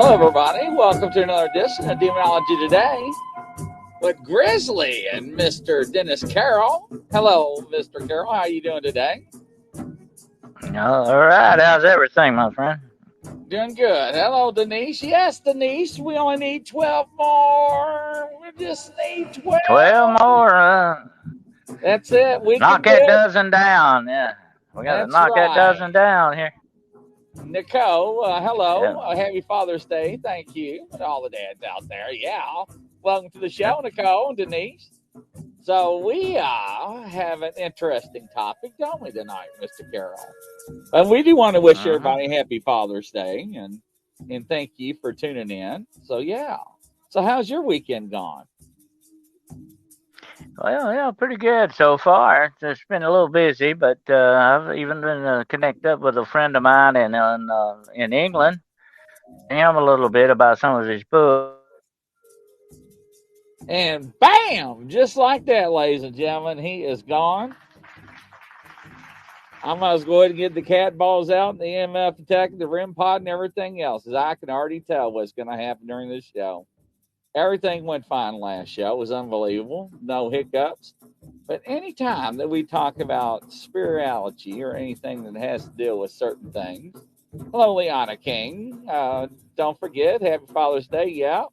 Hello, everybody. Welcome to another edition of Demonology Today with Grizzly and Mr. Dennis Carroll. Hello, Mr. Carroll. How are you doing today? All right. How's everything, my friend? Doing good. Hello, Denise. Yes, Denise. We only need 12 more. We just need 12. 12 more. That's it. We Knock can do that it. dozen down. Yeah. We got to That's knock that right. dozen down here. Nicole, hello. Yeah. Happy Father's Day. Thank you. And all the dads out there. Yeah. Welcome to the show, Yep. Nicole and Denise. So we have an interesting topic, don't we, tonight, Mr. Carroll? And we do want to wish Uh-huh. everybody Happy Father's Day and thank you for tuning in. So yeah. So how's your weekend gone? Well, yeah, pretty good so far. It's been a little busy, but I've even been connected up with a friend of mine in England. Him a little bit about some of his books. And bam! Just like that, ladies and gentlemen, he is gone. I might as well go ahead and get the cat balls out and the EMF attack, the REM pod, and everything else, as I can already tell what's going to happen during this show. Everything went fine last show. It was unbelievable. No hiccups. But anytime that we talk about spirituality or anything that has to deal with certain things, hello, Liana King. Don't forget, Happy Father's Day. Yeah.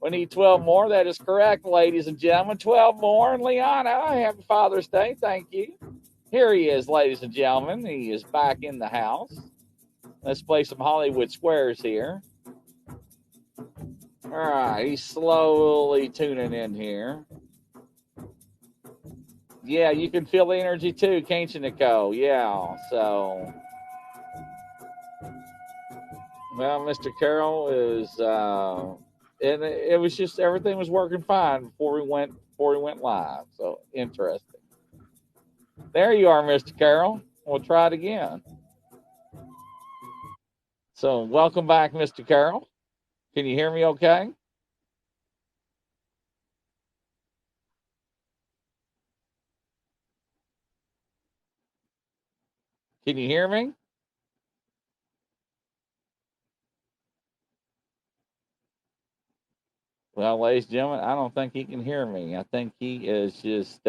We need 12 more. That is correct, ladies and gentlemen. 12 more. And Liana, Happy Father's Day. Thank you. Here he is, ladies and gentlemen. He is back in the house. Let's play some Hollywood Squares here. All right, he's slowly tuning in here. Yeah, you can feel the energy too, can't you, Nicole? Yeah, so. Well, Mr. Carroll is, and it was just everything was working fine before we went live. So interesting. There you are, Mr. Carroll. We'll try it again. So welcome back, Mr. Carroll. Can you hear me okay? Can you hear me? Well, ladies and gentlemen, I don't think he can hear me. I think he is just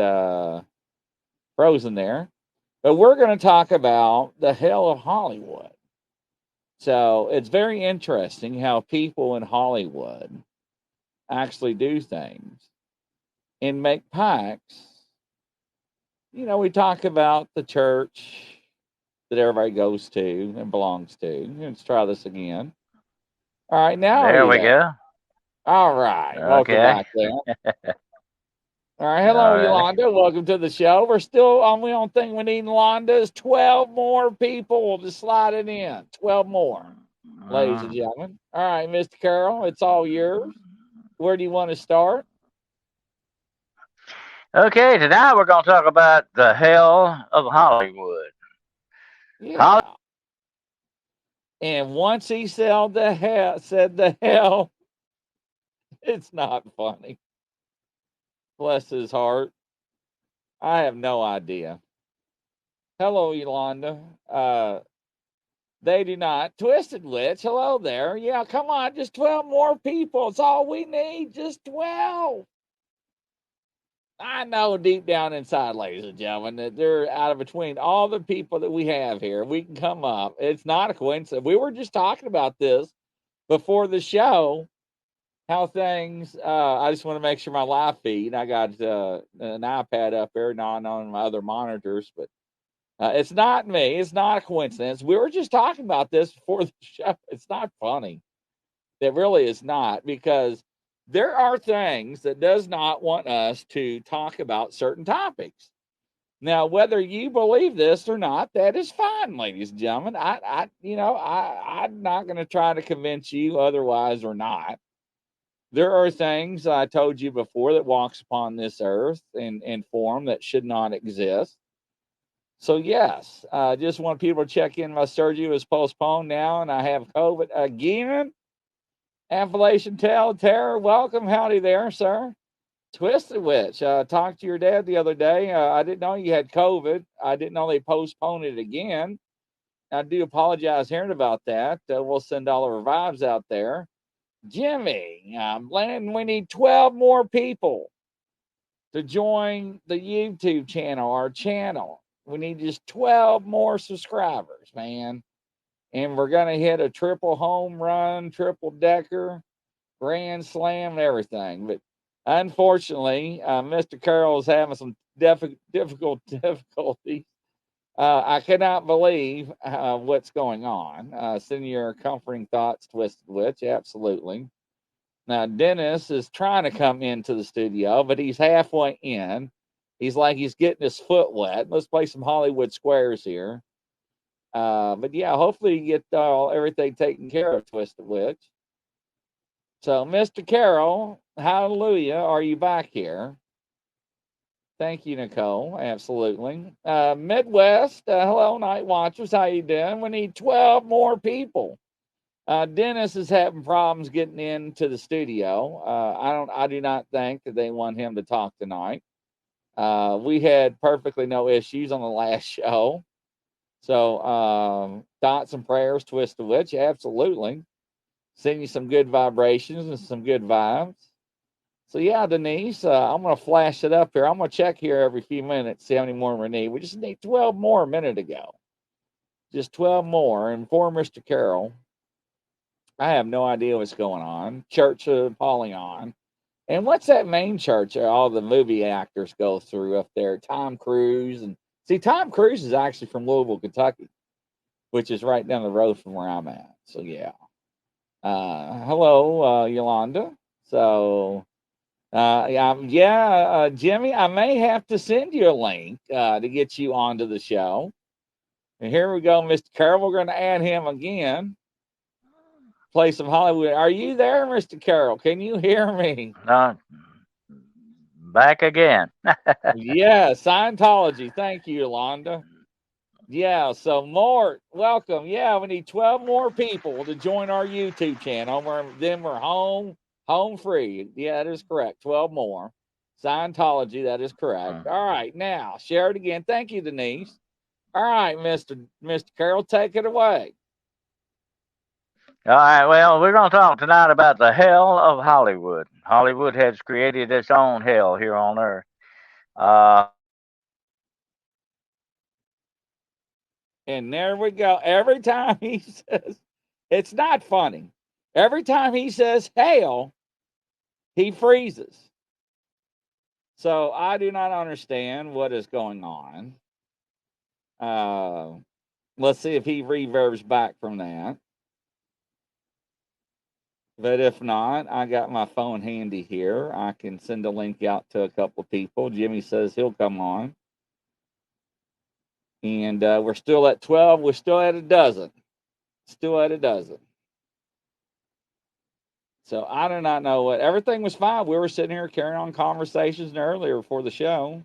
frozen there. But we're going to talk about the hell of Hollywood. So it's very interesting how people in Hollywood actually do things and make pacts. You know, we talk about the church that everybody goes to and belongs to. Let's try this again. All right, now are There you we there? go. All right, welcome Okay. back there. All right, hello, All right. Yolanda. Welcome to the show. We're still on. The only thing we need, Yolanda, is 12 more people to slide it in. 12 more, ladies and gentlemen. All right, Mr. Carroll, it's all yours. Where do you want to start? Okay, tonight we're going to talk about the hell of Hollywood. Yeah. And once he said the hell, it's not funny. Bless his heart. I have no idea. Hello, Yolanda. They do not. Twisted Witch, hello there. Yeah, come on, just 12 more people. It's all we need, just 12. I know deep down inside, ladies and gentlemen, that they're out of between all the people that we have here. We can come up. It's not a coincidence. We were just talking about this before the show. How things, I just want to make sure my live feed, I got an iPad up there, not on my other monitors, but it's not me. It's not a coincidence. We were just talking about this before the show. It's not funny. It really is not, because there are things that does not want us to talk about certain topics. Now, whether you believe this or not, that is fine, ladies and gentlemen. I'm not going to try to convince you otherwise or not. There are things I told you before that walks upon this earth in form that should not exist. So yes, I just want people to check in. My surgery was postponed now, and I have COVID again. Affiliation Terror, welcome. Howdy there, sir. Twisted Witch, talked to your dad the other day. I didn't know you had COVID. I didn't know they postponed it again. I do apologize hearing about that. We'll send all of our vibes out there. Jimmy, Landon, we need 12 more people to join the YouTube channel, our channel. We need just 12 more subscribers, man. And we're going to hit a triple home run, triple decker, grand slam, and everything. But unfortunately, Mr. Carroll is having some difficulties. I cannot believe what's going on. Send your comforting thoughts, Twisted Witch. Absolutely. Now, Dennis is trying to come into the studio, but he's halfway in. He's like he's getting his foot wet. Let's play some Hollywood Squares here. But yeah, hopefully you get everything taken care of, Twisted Witch. So, Mr. Carroll, hallelujah, are you back here? Thank you, Nicole. Absolutely. Midwest, hello, Night Watchers. How you doing? We need 12 more people. Dennis is having problems getting into the studio. I do not think that they want him to talk tonight. We had perfectly no issues on the last show. So, thoughts and prayers, Twist the Witch. Absolutely. Send you some good vibrations and some good vibes. So, yeah, Denise, I'm going to flash it up here. I'm going to check here every few minutes, see how many more we need. We just need 12 more a minute ago. Just 12 more. And for Mr. Carroll, I have no idea what's going on. Church of Apollyon. And what's that main church that all the movie actors go through up there? Tom Cruise. And see, Tom Cruise is actually from Louisville, Kentucky, which is right down the road from where I'm at. So, yeah. Hello, Yolanda. So, Jimmy, I may have to send you a link to get you onto the show. And here we go, Mr. Carroll. We're going to add him again. Play some Hollywood. Are you there, Mr. Carroll? Can you hear me? Back again. Yeah, Scientology. Thank you, Yolanda. Yeah, so Mort, welcome. Yeah, we need 12 more people to join our YouTube channel. Then we're home free. Yeah, that is correct. 12 more. Scientology, that is correct. All right, now share it again. Thank you, Denise. All right, Mr. Carroll, take it away. All right, well, we're going to talk tonight about the hell of Hollywood. Hollywood has created its own hell here on Earth. And there we go. Every time he says, it's not funny. Every time he says hell, he freezes. So I do not understand what is going on. Let's see if he reverbs back from that. But if not, I got my phone handy here. I can send a link out to a couple of people. Jimmy says he'll come on. And we're still at 12. We're still at a dozen. Still at a dozen. So I do not know what. Everything was fine. We were sitting here carrying on conversations earlier before the show.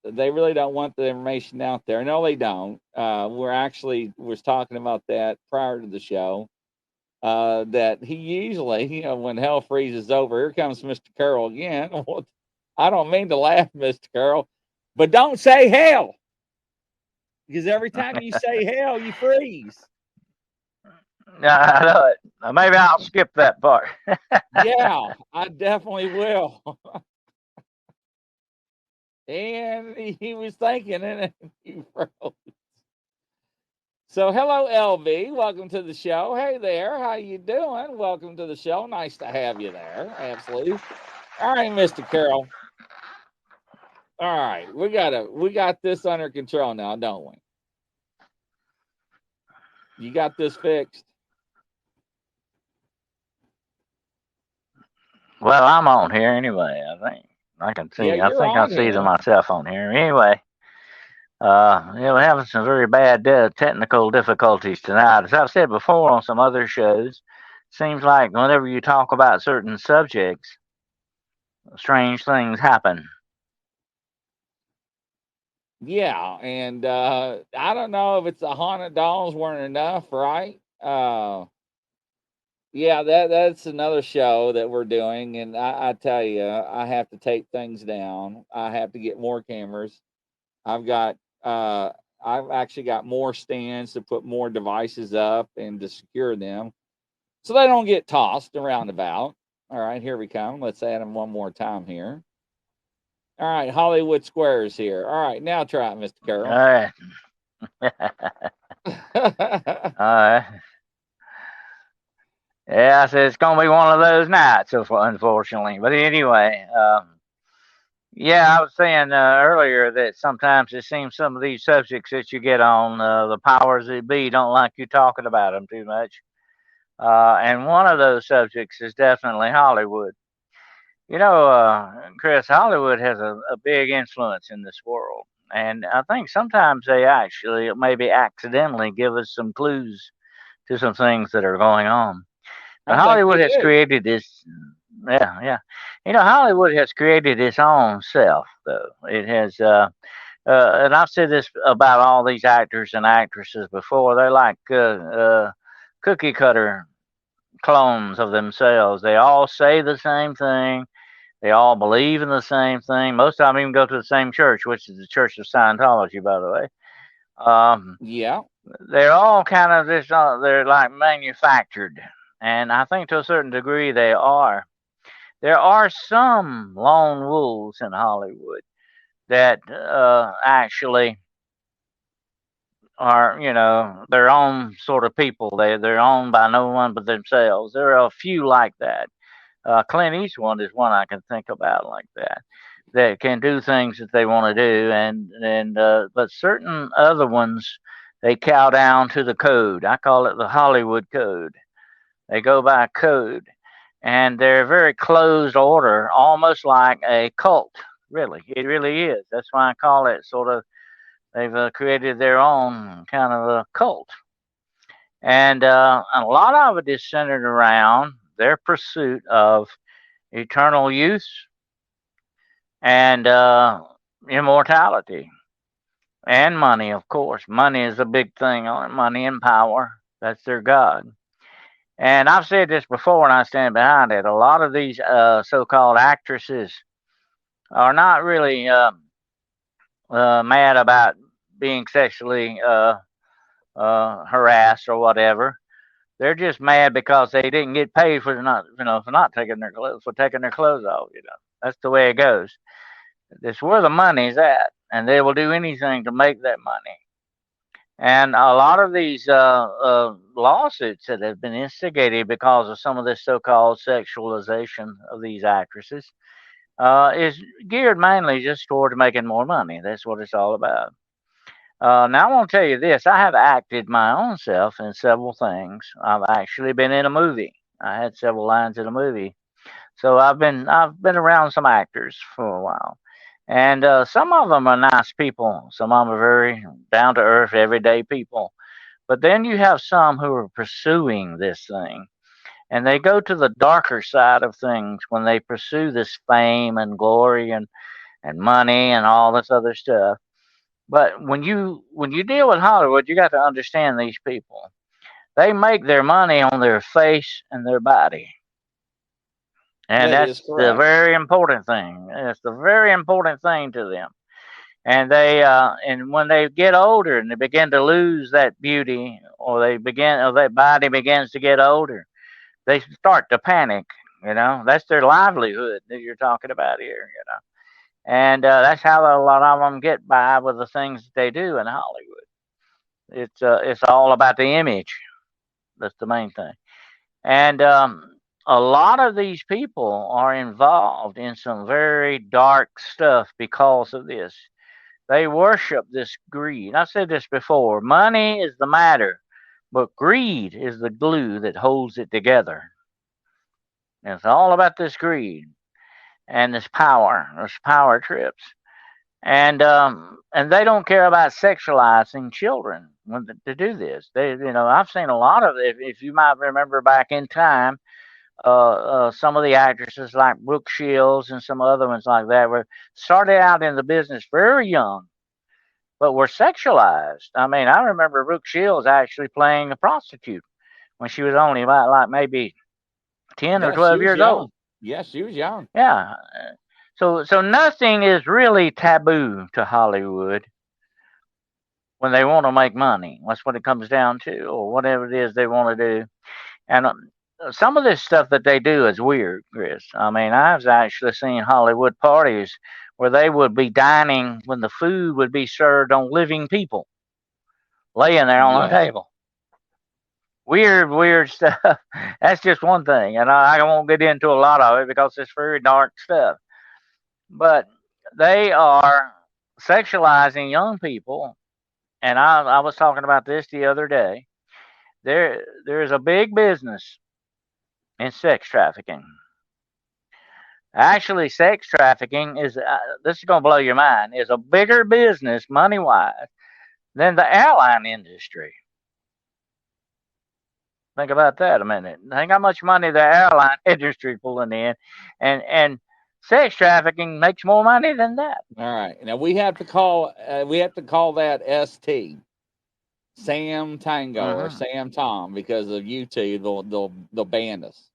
They really don't want the information out there. No, they don't. We're actually was talking about that prior to the show. That he usually, when hell freezes over, here comes Mr. Carroll again. Well, I don't mean to laugh, Mr. Carroll, but don't say hell, because every time you say hell, you freeze. I know it. Maybe I'll skip that part. Yeah, I definitely will. And he was thinking, and he froze. So, hello, LB. Welcome to the show. Hey there, how you doing? Welcome to the show. Nice to have you there. Absolutely. All right, Mr. Carroll. All right, we got this under control now, don't we? You got this fixed. Well, I'm on here anyway. I think I can Yeah, see. I you're think I on see here. myself on here anyway. We're having some very bad technical difficulties tonight. As I've said before on some other shows, seems like whenever you talk about certain subjects, strange things happen. Yeah, and I don't know if it's the haunted dolls weren't enough, right? Yeah, that's another show that we're doing, and I tell you, I have to take things down. I have to get more cameras. I've got I've actually got more stands to put more devices up and to secure them so they don't get tossed around about. All right, here we come. Let's add them one more time here. All right, Hollywood Squares here. All right, now try it, Mr. All Carroll. right. All right. Yeah, I said it's gonna be one of those nights, unfortunately. But anyway, yeah, I was saying earlier that sometimes it seems some of these subjects that you get on, the powers that be don't like you talking about them too much. And one of those subjects is definitely Hollywood. You know, Chris, Hollywood has a big influence in this world. And I think sometimes they actually maybe accidentally give us some clues to some things that are going on. But I think they Hollywood has do. created this, yeah, yeah. You know, Hollywood has created its own self, though. It has, and I've said this about all these actors and actresses before. They're like cookie cutter clones of themselves. They all say the same thing. They all believe in the same thing. Most of them even go to the same church, which is the Church of Scientology, by the way. Um, Yeah. they're all kind of just, they're like manufactured. And I think to a certain degree they are. There are some lone wolves in Hollywood that actually are, you know, their own sort of people. They're owned by no one but themselves. There are a few like that. Clint Eastwood is one I can think about like that, that can do things that they want to do, and but certain other ones they cow down to the code. I call it the Hollywood code. They go by code, and they're very closed order, almost like a cult. Really, it really is. That's why I call it sort of. They've created their own kind of a cult, and a lot of it is centered around their pursuit of eternal youth and immortality and money, of course. Money is a big thing on it. Money and power. That's their god. And I've said this before, and I stand behind it. A lot of these so-called actresses are not really mad about being sexually harassed or whatever. They're just mad because they didn't get paid for not, for not taking their clothes, for taking their clothes off. That's the way it goes. It's where the money's at, and they will do anything to make that money. And a lot of these lawsuits that have been instigated because of some of this so-called sexualization of these actresses is geared mainly just toward making more money. That's what it's all about. Now I want to tell you this: I have acted my own self in several things. I've actually been in a movie. I had several lines in a movie. So I've been around some actors for a while, and some of them are nice people. Some of them are very down to earth, everyday people. But then you have some who are pursuing this thing, and they go to the darker side of things when they pursue this fame and glory and money and all this other stuff. But when you deal with Hollywood, you got to understand these people. They make their money on their face and their body. And That is that's the correct. very important thing. It's the very important thing to them. And when they get older and they begin to lose that beauty, or that body begins to get older, they start to panic. That's their livelihood that you're talking about here. And that's how a lot of them get by with the things that they do in Hollywood. It's all about the image. That's the main thing. And a lot of these people are involved in some very dark stuff because of this. They worship this greed. I've said this before: money is the matter, but greed is the glue that holds it together. And it's all about this greed and this power trips. And they don't care about sexualizing children when to do this. I've seen a lot of it. If you might remember back in time, some of the actresses like Brooke Shields and some other ones like that were started out in the business very young, but were sexualized. I mean, I remember Brooke Shields actually playing a prostitute when she was only about like maybe 10 or Yeah, she 12 was years young. old. Yeah, she was young. Yeah. So nothing is really taboo to Hollywood. when they want to make money. That's what it comes down to, or whatever it is they want to do. And some of this stuff that they do is weird, Chris. I mean, I've actually seen Hollywood parties where they would be dining when the food would be served on living people laying there on the Yeah. table. Weird, weird stuff. That's just one thing, and I won't get into a lot of it because it's very dark stuff. But they are sexualizing young people, and I was talking about this the other day. There is a big business in sex trafficking. Actually, sex trafficking is this is going to blow your mind. Is a bigger business money wise than the airline industry. Think about that a minute. Think how much money the airline industry pulling in, and sex trafficking makes more money than that. All right. Now we have to call that ST, Sam Tango or Hmm. Sam Tom, because of YouTube. They'll ban us.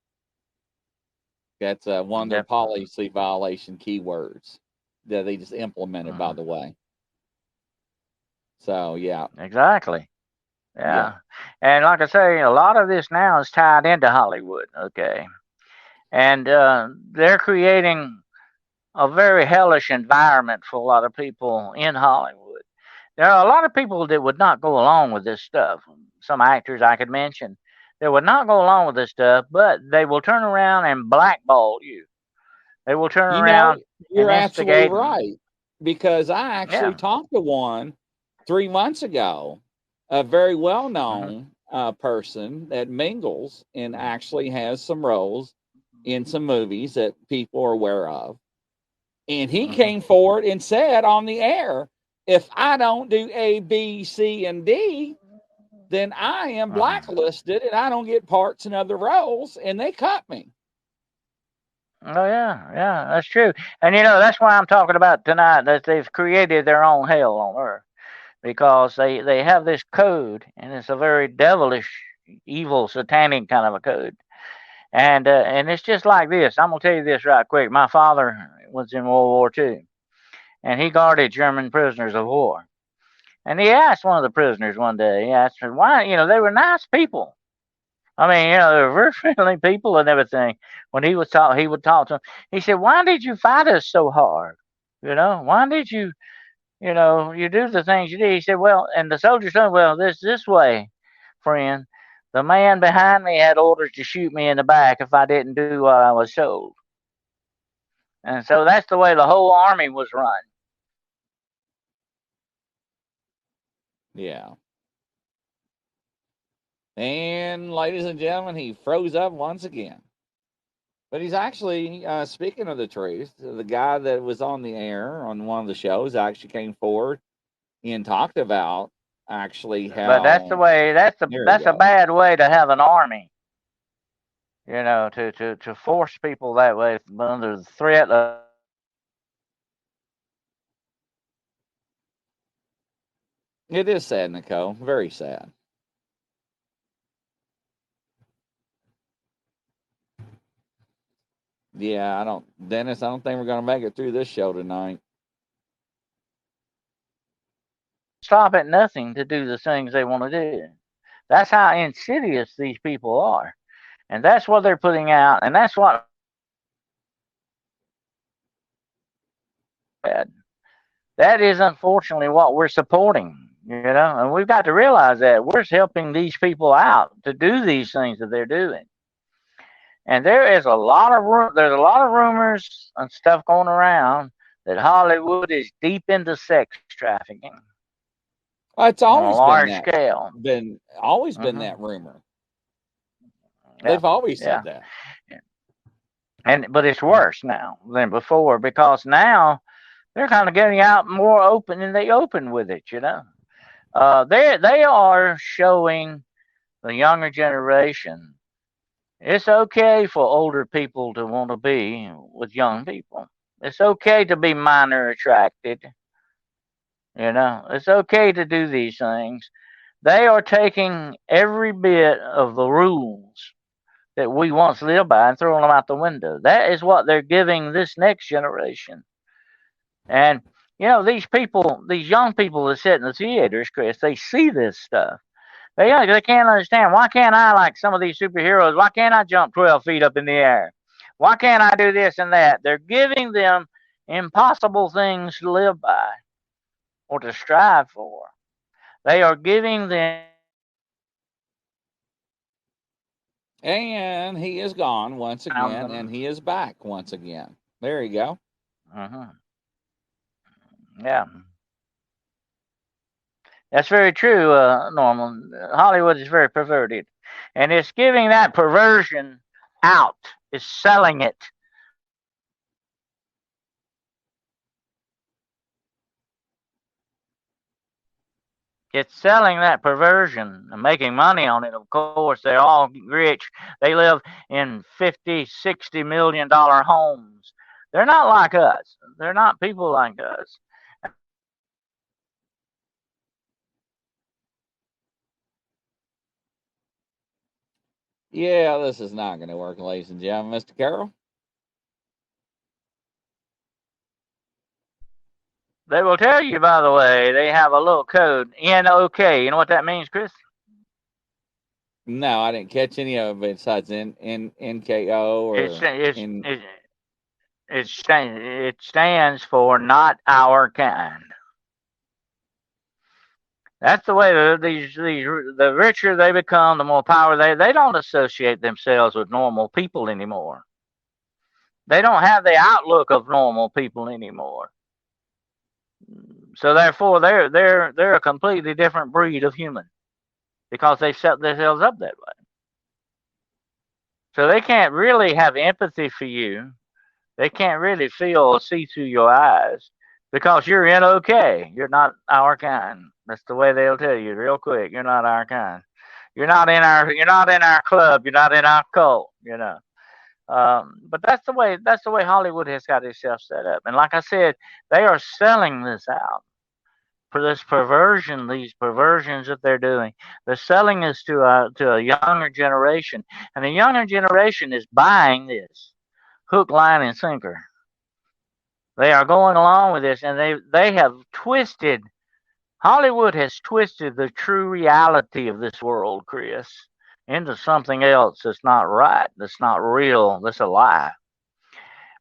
That's one of their Yep. policy violation keywords that they just implemented, by Hmm. the way. So yeah, Exactly. yeah. Yeah. And like I say, a lot of this now is tied into Hollywood. Okay. And they're creating a very hellish environment for a lot of people in Hollywood. There are a lot of people that would not go along with this stuff. Some actors I could mention that would not go along with this stuff, but they will turn around and blackball you. They will turn You know, around and you're absolutely instigate. right, because I actually Yeah. talked to one 3 months ago, a very well Hmm. known person that mingles and actually has some roles in some movies that people are aware of. And he Hmm. came forward and said on the air, if I don't do A, B, C, and D, then I am Hmm. blacklisted and I don't get parts in other roles, and they cut me. Oh yeah, yeah, that's true. And that's why I'm talking about tonight that they've created their own hell on earth because they have this code and it's a very devilish, evil, satanic kind of a code. And it's just like this. I'm gonna tell you this right quick. My father was in World War II, and he guarded German prisoners of war. And he asked one of the prisoners one day. He asked her why. They were nice people. I mean, they were very friendly people and everything. When he would talk to them. He said, "Why did you fight us so hard? Why did you, you do the things you did?" He said, "Well," and the soldier said, "Well, this way, friend. The man behind me had orders to shoot me in the back if I didn't do what I was told." And so that's the way the whole army was run. Yeah. And ladies and gentlemen, he froze up once again. But he's actually, speaking of the truth, the guy that was on the air on one of the shows actually came forward and talked about actually But that's the how. way. There we That's a go. bad way to have an army. To force people that way under the threat of. It is sad, Nicole. Very sad. Yeah, Dennis, I don't think we're going to make it through this show tonight. Stop at nothing to do the things they want to do. That's how insidious these people are. And that's what they're putting out. And that's what that is unfortunately what we're supporting. And we've got to realize that we're helping these people out to do these things that they're doing. And there's a lot of rumors and stuff going around that Hollywood is deep into sex trafficking It's on a always been large that. scale. Been always been Hmm. that rumor. Yeah, They've always yeah. said that. But it's worse now than before because now they're kind of getting out more open and they open with it. They are showing the younger generation it's okay for older people to want to be with young people. It's okay to be minor attracted. It's okay to do these things. They are taking every bit of the rules that we once lived by and throwing them out the window. That is what they're giving this next generation. And These people, these young people that sit in the theaters, Chris, they see this stuff. They can't understand. Why can't I, like some of these superheroes, why can't I jump 12 feet up in the air? Why can't I do this and that? They're giving them impossible things to live by or to strive for. They are giving them And he is gone once around again, and them. he is back once again. There you go. Uh-huh. Yeah, that's very true, Norman. Hollywood is very perverted, and it's giving that perversion out. It's selling it. It's selling that perversion and making money on it. Of course, they're all rich. They live in 50, 60 million dollar homes. They're not like us. They're not people like us. Yeah, this is not going to work, ladies and gentlemen. Mr. Carroll? They will tell you, by the way, they have a little code, NOK. You know what that means, Chris? No, I didn't catch any of it besides NKO It's, or it's, in. it, it stands for not our kind. That's the way the richer they become, the more power they don't associate themselves with normal people anymore. They don't have the outlook of normal people anymore. So therefore, they're a completely different breed of human because they set themselves up that way. So they can't really have empathy for you. They can't really feel or see through your eyes because you're in okay. You're not our kind. That's the way they'll tell you real quick. You're not our kind. You're not in our club. You're not in our cult. But that's the way Hollywood has got itself set up. And like I said, they are selling this out for this perversion, these perversions that they're doing. They're selling this to a younger generation, and the younger generation is buying this hook, line, and sinker. They are going along with this, and they have twisted. Hollywood has twisted the true reality of this world, Chris, into something else that's not right, that's not real, that's a lie.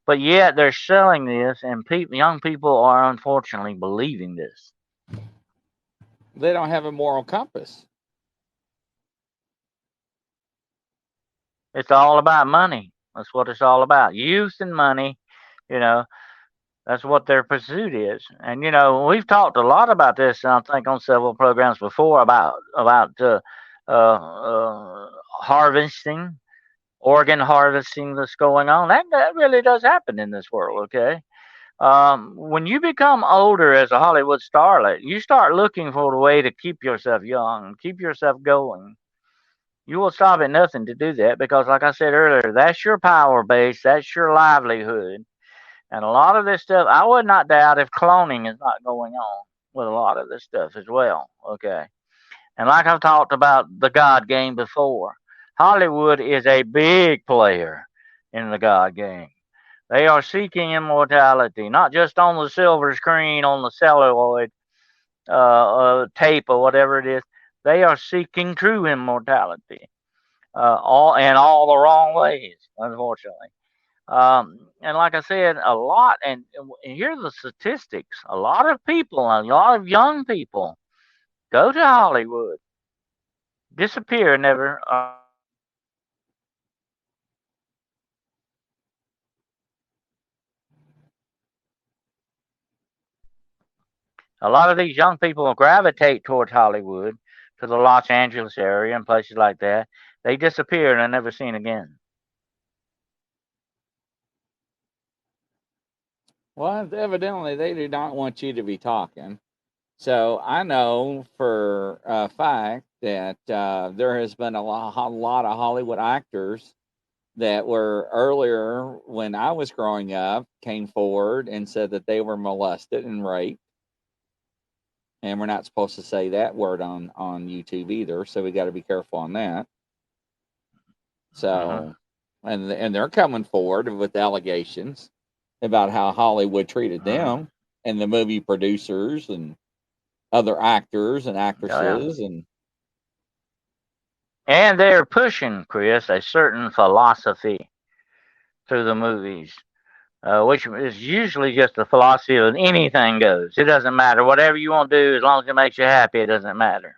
But yet they're selling this, and young people are unfortunately believing this. They don't have a moral compass. It's all about money. That's what it's all about. Youth and money, you know, that's what their pursuit is. And we've talked a lot about this, I think, on several programs before about harvesting, organ harvesting that's going on. That really does happen in this world. Okay, when you become older as a Hollywood starlet, you start looking for a way to keep yourself young, keep yourself going. You will stop at nothing to do that because, like I said earlier, that's your power base, that's your livelihood. And a lot of this stuff, I would not doubt if cloning is not going on with a lot of this stuff as well. Okay. And like I've talked about the God game before, Hollywood is a big player in the God game. They are seeking immortality, not just on the silver screen, on the celluloid tape or whatever it is. They are seeking true immortality, all the wrong ways, unfortunately. And like I said, a lot, and here are the statistics. A lot of people, a lot of young people, go to Hollywood, disappear, never are seen again. A lot of these young people gravitate towards Hollywood, to the Los Angeles area and places like that. They disappear and are never seen again. Well, evidently they do not want you to be talking. So I know for a fact that there has been a lot of Hollywood actors that were earlier when I was growing up came forward and said that they were molested and raped. And we're not supposed to say that word on YouTube either, so we got to be careful on that. Uh-huh. So, and they're coming forward with allegations about how Hollywood treated Uh-huh. them. and the movie producers and other actors and Oh, yeah. actresses and And they're pushing, Chris, a certain philosophy through the movies, which is usually just the philosophy of anything goes. It doesn't matter. Whatever you want to do, as long as it makes you happy, it doesn't matter.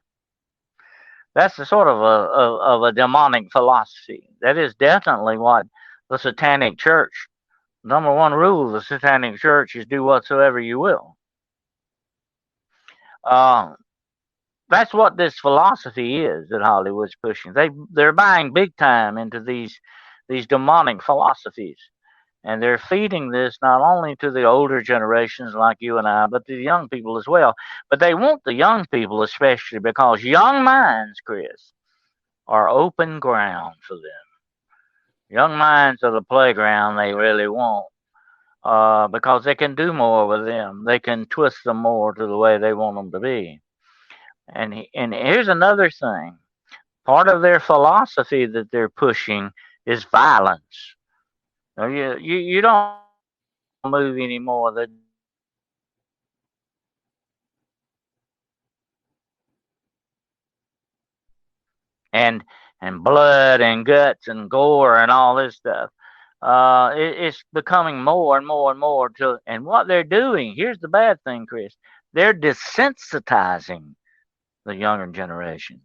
That's the sort of a demonic philosophy. That is definitely what the Satanic Church. Number one rule of the Satanic Church is do whatsoever you will. Uh, that's what this philosophy is that Hollywood's pushing. They're buying big time into these demonic philosophies, and they're feeding this not only to the older generations like you and I, but to the young people as well. But they want the young people especially because young minds, Chris, are open ground for them. Young minds are the playground they really want. Because they can do more with them. They can twist them more to the way they want them to be. And here's another thing. Part of their philosophy that they're pushing is violence. Now, you don't move anymore that and and blood and guts and gore and all this stuff. It's becoming more and more and more to. And what they're doing, here's the bad thing, Chris. They're desensitizing the younger generation.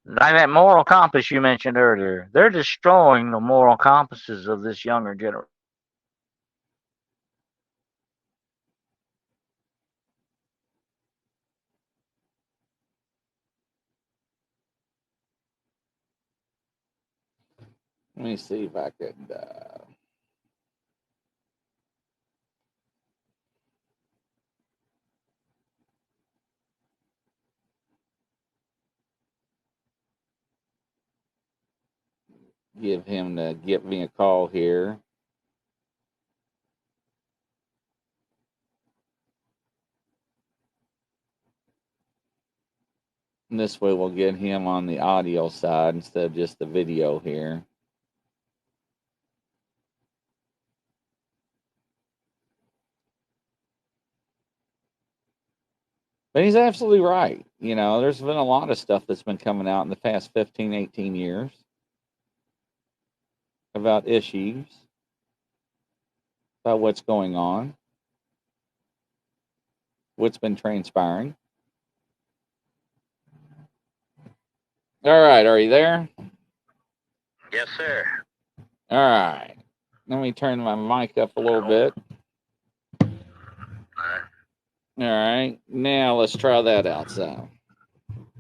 Like that moral compass you mentioned earlier, they're destroying the moral compasses of this younger generation. let me see if I could give him to give me a call here. And this way we'll get him on the audio side instead of just the video here. But he's absolutely right. There's been a lot of stuff that's been coming out in the past 15, 18 years about issues, about what's going on, what's been transpiring. All right, are you there? Yes, sir. All right. Let me turn my mic up a little bit. All right. Now let's try that out. So.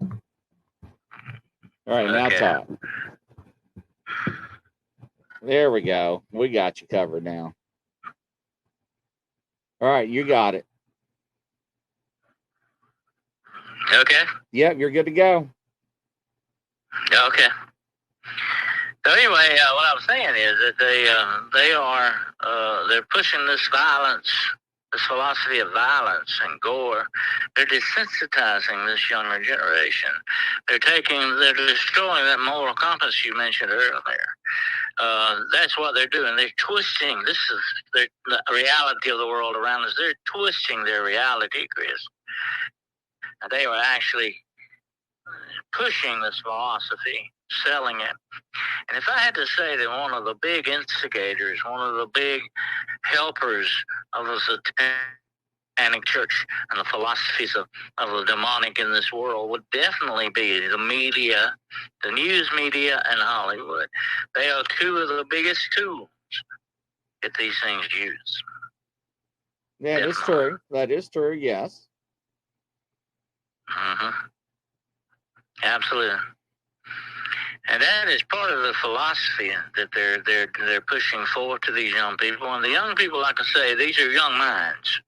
All right, now talk. There we go. We got you covered now. All right, you got it. Okay. Yep, you're good to go. Okay. So anyway, what I'm saying is that they're pushing this violence, this philosophy of violence and gore. They're desensitizing this younger generation. They're destroying that moral compass you mentioned earlier. That's what they're doing. They're twisting. This is the reality of the world around us. They're twisting their reality, Chris. And they are actually pushing this philosophy, selling it. And if I had to say that one of the big instigators, one of the big helpers of the Satanic Church and the philosophies of the demonic in this world would definitely be the media, the news media, and Hollywood. They are two of the biggest tools that these things use. Yeah, that's true. That is true, yes. Mm-hmm. Absolutely. And that is part of the philosophy that they're pushing forward to these young people. And the young people, like I say, these are young minds,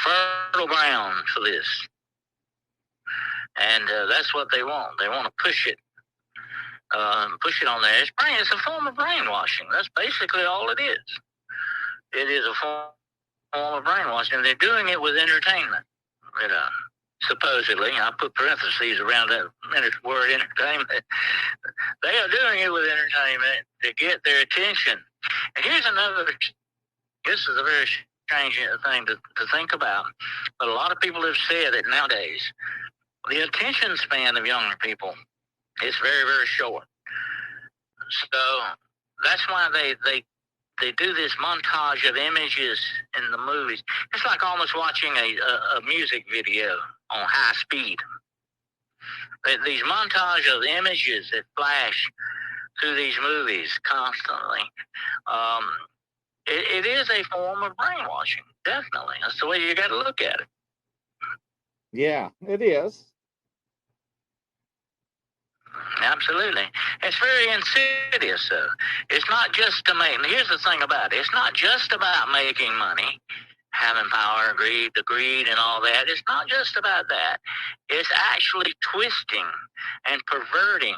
fertile ground for this. And that's what they want. They want to push it on there. It's a form of brainwashing. That's basically all it is. It is a form of brainwashing. And they're doing it with entertainment. Supposedly, I put parentheses around that word entertainment. They are doing it with entertainment to get their attention. And here's another. This is a very strange thing to think about. But a lot of people have said that nowadays the attention span of younger people is very, very short. So that's why they do this montage of images in the movies. It's like almost watching a music video on high speed. These montage of images that flash through these movies constantly. It is a form of brainwashing, definitely. That's the way you got to look at it. Yeah, it is. Absolutely. It's very insidious, though. It's not just to make, here's the thing about it. It's not just about making money, having power, greed and all that. It's not just about that. It's actually twisting and perverting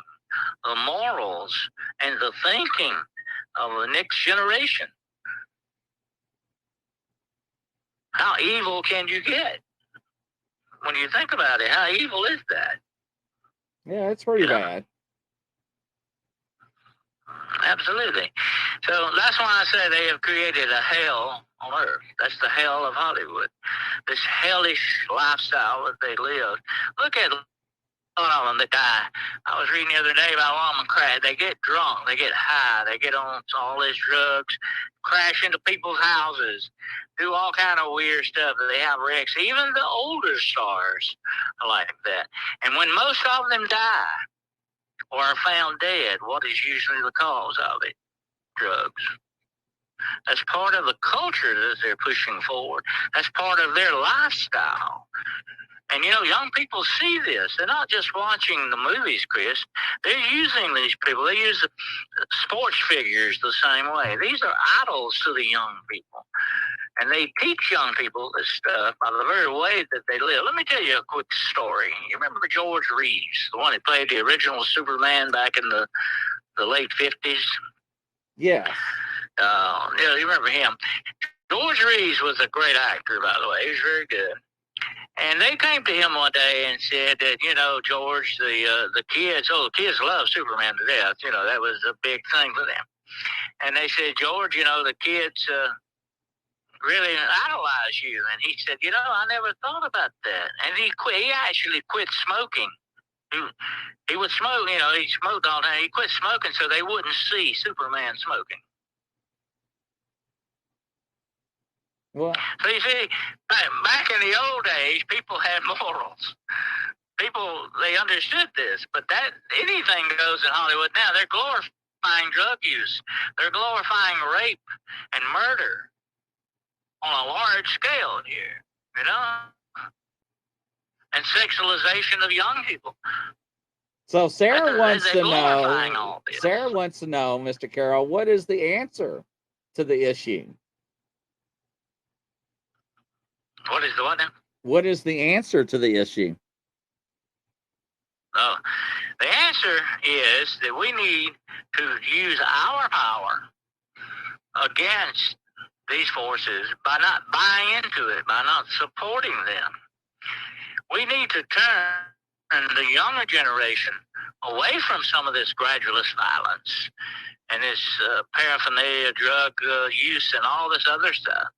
the morals and the thinking of the next generation. How evil can you get? When you think about it, how evil is that? Yeah, it's pretty bad. Absolutely. So that's why I say they have created a hell on earth. That's the hell of Hollywood. This hellish lifestyle that they live. Look at one of them that die. I was reading the other day about one of them crash. They get drunk, they get high, they get on all these drugs, crash into people's houses, do all kind of weird stuff. They have wrecks. Even the older stars are like that. And when most of them die or are found dead, what is usually the cause of it? Drugs. That's part of the culture that they're pushing forward. That's part of their lifestyle. And, you know, young people see this. They're not just watching the movies, Chris. They're using these people. They use the sports figures the same way. These are idols to the young people. And they teach young people this stuff by the very way that they live. Let me tell you a quick story. You remember George Reeves, the one who played the original Superman back in the late 50s? Yes. Yeah, you remember him. George Reeves was a great actor, by the way. He was very good. And they came to him one day and said that, you know, George, the kids love Superman to death. You know, that was a big thing for them. And they said, George, you know, the kids really idolize you. And he said, you know, I never thought about that. And he quit. He actually quit smoking. He would smoke, you know, he smoked all the time. He quit smoking so they wouldn't see Superman smoking. Well, so you see, back in the old days, people had morals. People, they understood this, but that anything goes in Hollywood now. They're glorifying drug use. They're glorifying rape and murder on a large scale here, you know, and sexualization of young people. So Sarah wants to know. Sarah wants to know, Mr. Carroll, what is the answer to the issue? What is the what now? What is the answer to the issue? Oh, the answer is that we need to use our power against these forces by not buying into it, by not supporting them. We need to turn the younger generation away from some of this gradualist violence and this paraphernalia, drug use, and all this other stuff.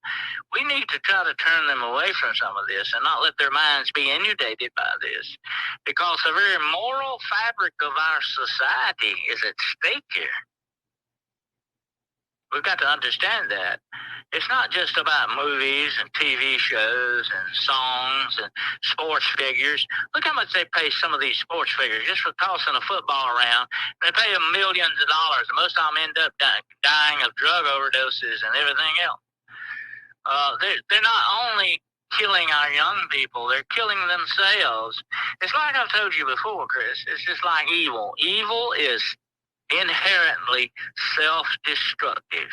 We need to try to turn them away from some of this and not let their minds be inundated by this, because the very moral fabric of our society is at stake here. We've got to understand that. It's not just about movies and TV shows and songs and sports figures. Look how much they pay some of these sports figures just for tossing a football around. They pay them millions of dollars, and most of them end up dying of drug overdoses and everything else. They're not only killing our young people, they're killing themselves. It's like I've told you before, Chris. It's just like evil. Evil is inherently self-destructive.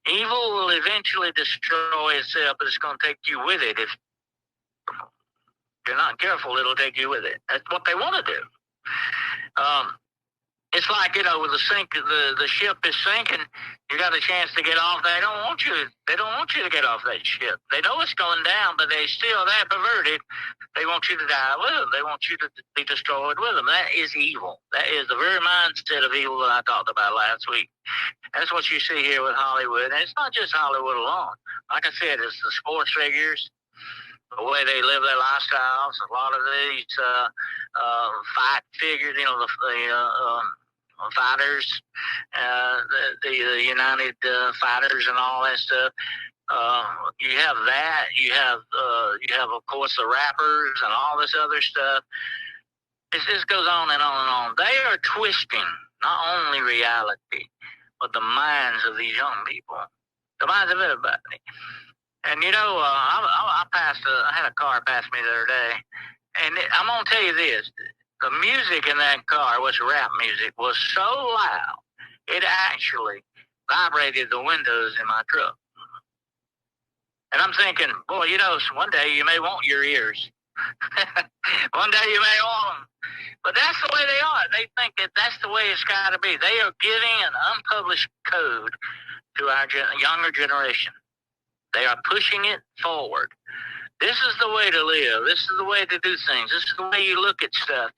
Evil will eventually destroy itself, but it's going to take you with it. If you're not careful, it'll take you with it. That's what they want to do. It's like, with the ship is sinking. You got a chance to get off. They don't want you. They don't want you to get off that ship. They know it's going down, but they're perverted. They want you to die with them. They want you to be destroyed with them. That is evil. That is the very mindset of evil that I talked about last week. That's what you see here with Hollywood. And it's not just Hollywood alone. Like I said, it's the sports figures, the way they live their lifestyles. A lot of these fight figures, the fighters, the United Fighters and all that stuff. You have that. You have, of course, the rappers and all this other stuff. This goes on and on and on. They are twisting not only reality, but the minds of these young people, the minds of everybody. And I had a car pass me the other day, and I'm gonna tell you this: the music in that car, which rap music, was so loud it actually vibrated the windows in my truck. And I'm thinking, boy, one day you may want your ears. One day you may want them. But that's the way they are. They think that's the way it's got to be. They are giving an unpublished code to our younger generation. They are pushing it forward. This is the way to live. This is the way to do things. This is the way you look at stuff.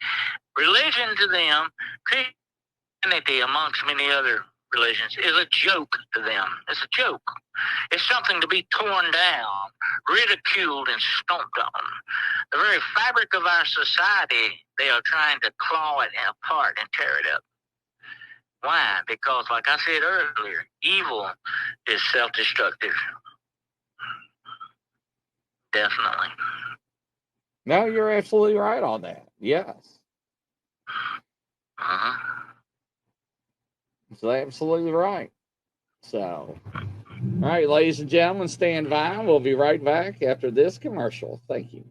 Religion to them, Christianity amongst many other religions, is a joke to them. It's a joke. It's something to be torn down, ridiculed, and stomped on. The very fabric of our society, they are trying to claw it apart and tear it up. Why? Because, like I said earlier, evil is self-destructive. Definitely. No, you're absolutely right on that. Yes. Uh-huh. That's absolutely right. So, all right, ladies and gentlemen, stand by. We'll be right back after this commercial. Thank you.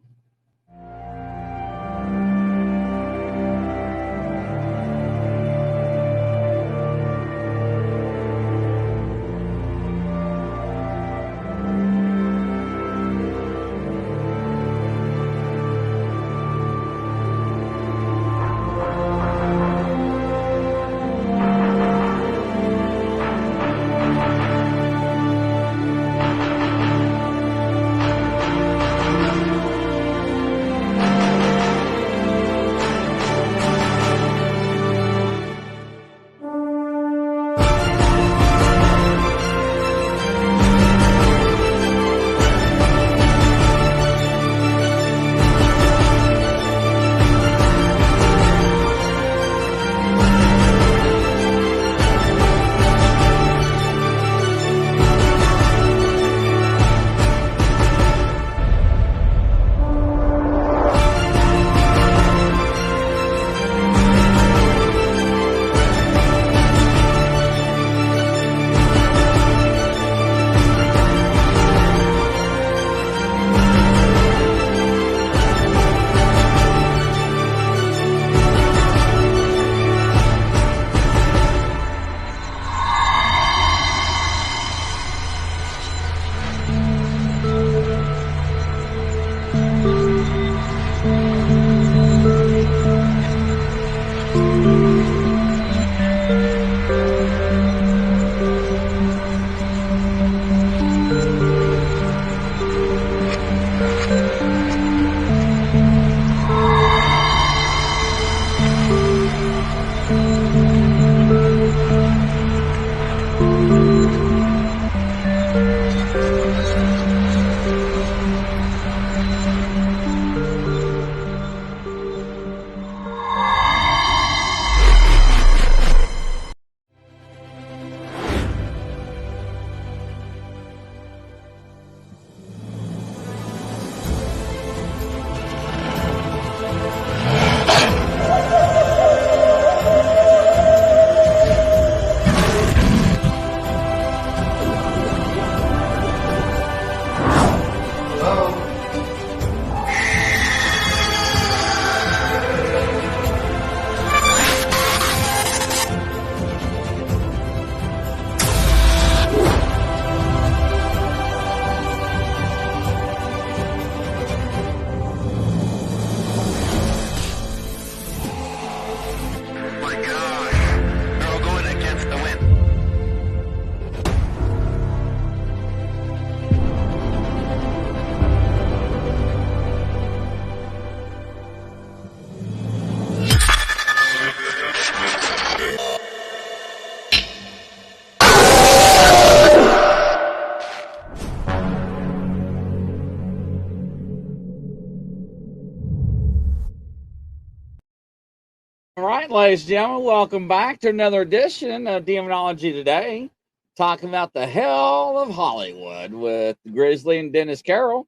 All right, ladies and gentlemen, welcome back to another edition of Demonology Today, talking about the hell of Hollywood with Grizzly and Dennis Carroll.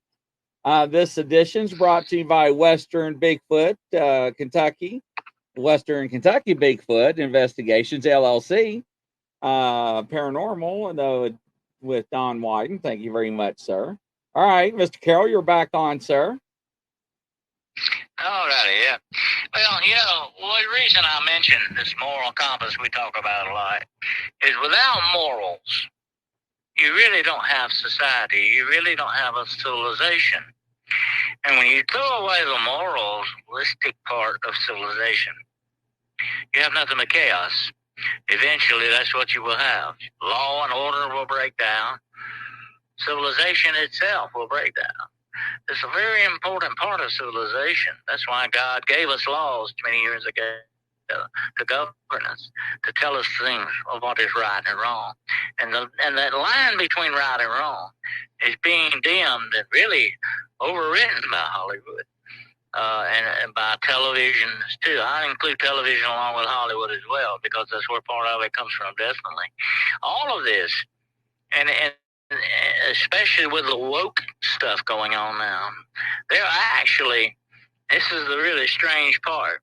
This edition is brought to you by Western Bigfoot, Kentucky, Western Kentucky Bigfoot Investigations, LLC, Paranormal, with Don Wyden. Thank you very much, sir. All right, Mr. Carroll, you're back on, sir. All righty, yeah. Well, the reason I mentioned this moral compass we talk about a lot is without morals, you really don't have society. You really don't have a civilization. And when you throw away the moralistic part of civilization, you have nothing but chaos. Eventually, that's what you will have. Law and order will break down. Civilization itself will break down. It's a very important part of civilization. That's why God gave us laws many years ago to govern us, to tell us things of what is right and wrong. And that line between right and wrong is being dimmed and really overwritten by Hollywood and by television too. I include television along with Hollywood as well because that's where part of it comes from, definitely. All of this, and especially with the woke stuff going on now, they're actually, this is the really strange part,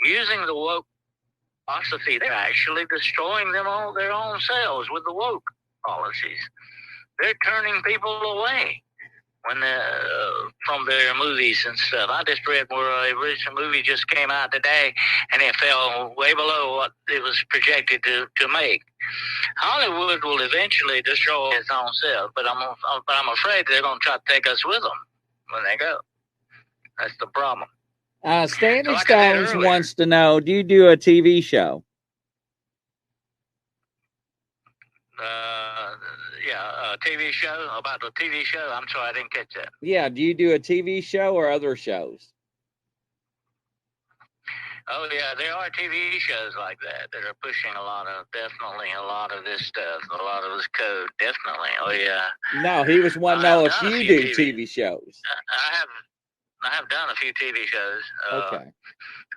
using the woke philosophy, they're actually destroying them all their own selves with the woke policies. They're turning people away when from their movies and stuff. I just read where a recent movie just came out today, and it fell way below what it was projected to make. Hollywood will eventually destroy its own self, but I'm afraid they're going to try to take us with them when they go. That's the problem. Standing Stones wants to know, do you do a TV show? TV show? About the TV show? I'm sorry, I didn't catch that. Yeah, do you do a TV show or other shows? Oh, yeah, there are TV shows like that are pushing definitely a lot of this stuff, a lot of this code, definitely. Oh, yeah. No, he was wanting to know if you do TV shows. I have done a few TV shows. Okay.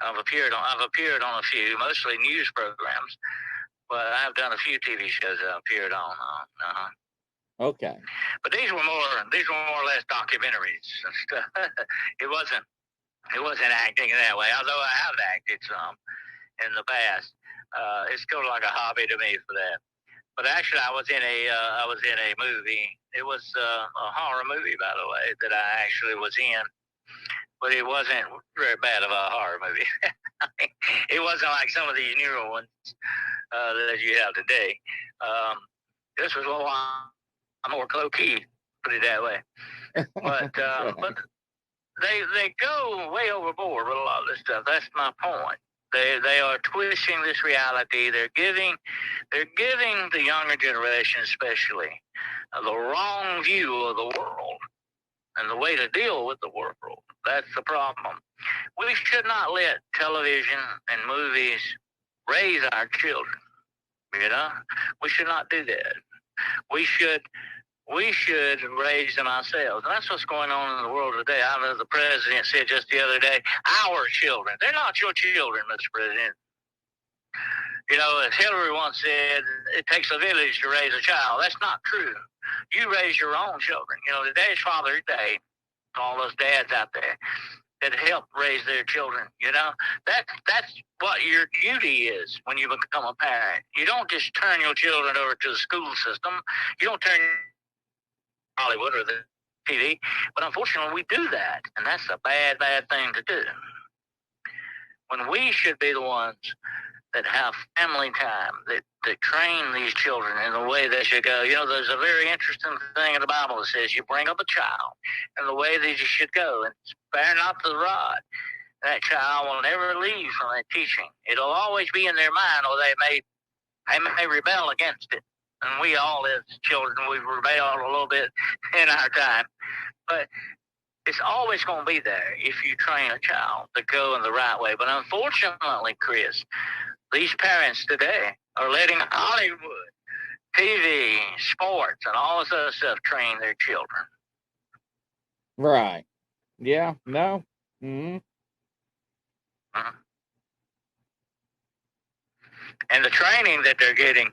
I've appeared on a few, mostly news programs, but I have done a few TV shows that I've appeared on. Okay. But these were more or less documentaries and stuff. It wasn't acting that way, although I have acted some in the past. It's still like a hobby to me for that. But actually, I was in a movie. It was a horror movie, by the way, that I actually was in. But it wasn't very bad of a horror movie. It wasn't like some of these newer ones that you have today. This was a lot more low key, put it that way. But they go way overboard with a lot of this stuff. That's my point. They are twisting this reality. They're giving the younger generation, especially, the wrong view of the world and the way to deal with the world. That's the problem. We should not let television and movies raise our children. We should not do that. We should raise them ourselves. And that's what's going on in the world today. I know the president said just the other day, our children. They're not your children, Mr. President. As Hillary once said, it takes a village to raise a child. That's not true. You raise your own children. Today's Father's Day, all those dads out there that help raise their children. That's what your duty is when you become a parent. You don't just turn your children over to the school system. You don't turn Hollywood or the TV, but unfortunately we do that, and that's a bad thing to do. When we should be the ones that have family time, that train these children in the way they should go. There's a very interesting thing in the Bible that says you bring up a child in the way that you should go, and spare not the rod. That child will never leave from that teaching. It'll always be in their mind, or they may rebel against it. And we all, as children, we've rebelled a little bit in our time. But it's always going to be there if you train a child to go in the right way. But unfortunately, Chris, these parents today are letting Hollywood, TV, sports, and all this other stuff train their children. Right. Yeah. No. Mm-hmm. And the training that they're getting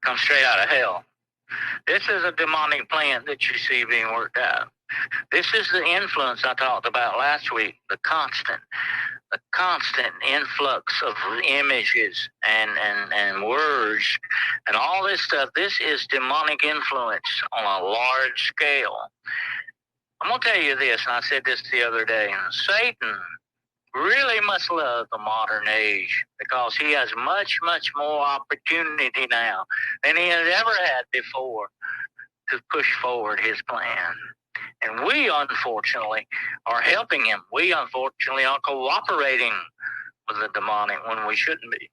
comes straight out of hell. This is a demonic plan that you see being worked out. This is the influence I talked about last week, the constant influx of images and words and all this stuff. This is demonic influence on a large scale. I'm going to tell you this, and I said this the other day. Satan really must love the modern age because he has much, much more opportunity now than he has ever had before to push forward his plan. And we, unfortunately, are helping him. We, unfortunately, are cooperating with the demonic when we shouldn't be.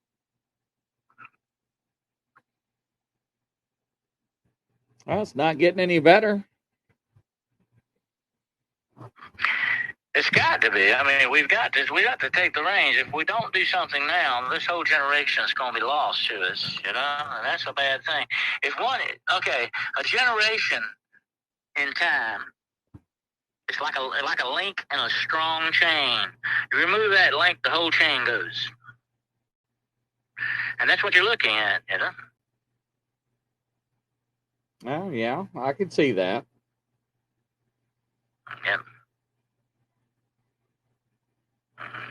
Well, it's not getting any better. It's got to be. I mean, we got to take the reins. If we don't do something now, this whole generation is going to be lost to us, and that's a bad thing. A generation in time, it's like a link in a strong chain. You remove that link, the whole chain goes. And that's what you're looking at, Oh, yeah, I can see that. Yep.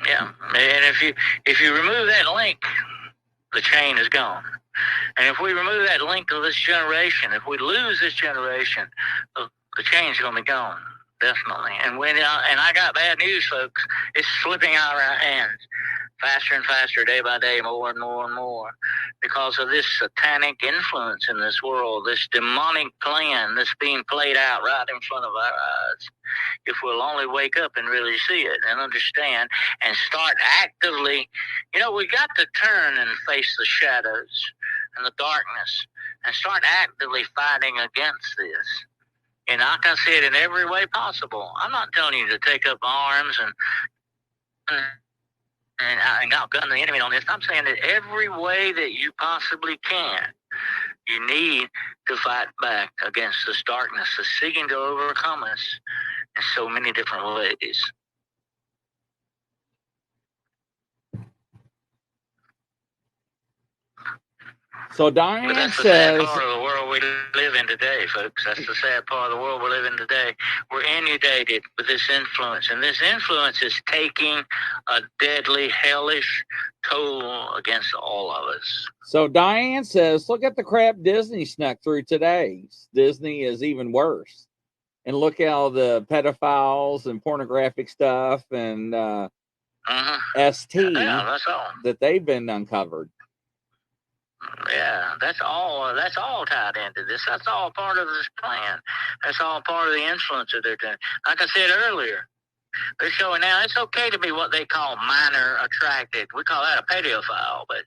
Yeah. And if you remove that link, the chain is gone. And if we remove that link of this generation, if we lose this generation, the chain's going to be gone, definitely. And I got bad news, folks. It's slipping out of our hands faster and faster, day by day, more and more and more, because of this satanic influence in this world, this demonic plan that's being played out right in front of our eyes. If we'll only wake up and really see it and understand and start actively, we got to turn and face the shadows and the darkness and start actively fighting against this. And like I said, in every way possible. I'm not telling you to take up arms and outgun the enemy on this. I'm saying that every way that you possibly can, you need to fight back against this darkness that's seeking to overcome us in so many different ways. So Diane but that's the says, sad part of the world we live in today, folks. That's the sad part of the world we live in today. We're inundated with this influence, and this influence is taking a deadly, hellish toll against all of us. So Diane says, look at the crap Disney snuck through today. Disney is even worse. And look how the pedophiles and pornographic stuff and ST that's all that they've been uncovered. Yeah, that's all tied into this. That's all part of this plan. That's all part of the influence that they're doing. Like I said earlier, they're showing now it's okay to be what they call minor attracted. We call that a pedophile, but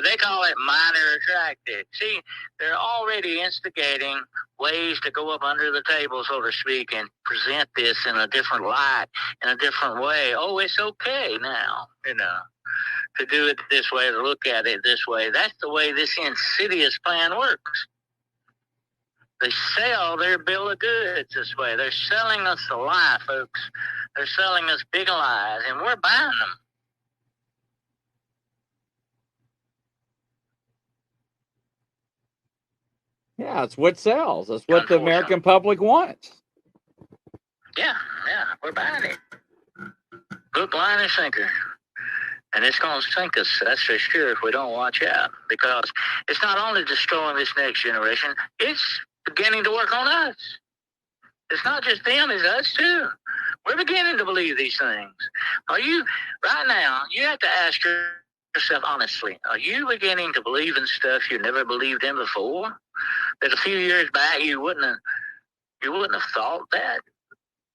they call it minor attracted. See, they're already instigating ways to go up under the table, so to speak, and present this in a different light, in a different way. Oh, it's okay now, to do it this way, to look at it this way. That's the way this insidious plan works. They sell their bill of goods this way. They're selling us a lie, folks. They're selling us big lies, and we're buying them. Yeah, it's what sells. That's what the American public wants. Yeah, we're buying it. Hook, line, and sinker. And it's going to sink us, that's for sure, if we don't watch out. Because it's not only destroying this next generation, it's beginning to work on us. It's not just them, it's us too. We're beginning to believe these things. Right now, you have to ask yourself honestly, are you beginning to believe in stuff you never believed in before? That a few years back you wouldn't have thought that?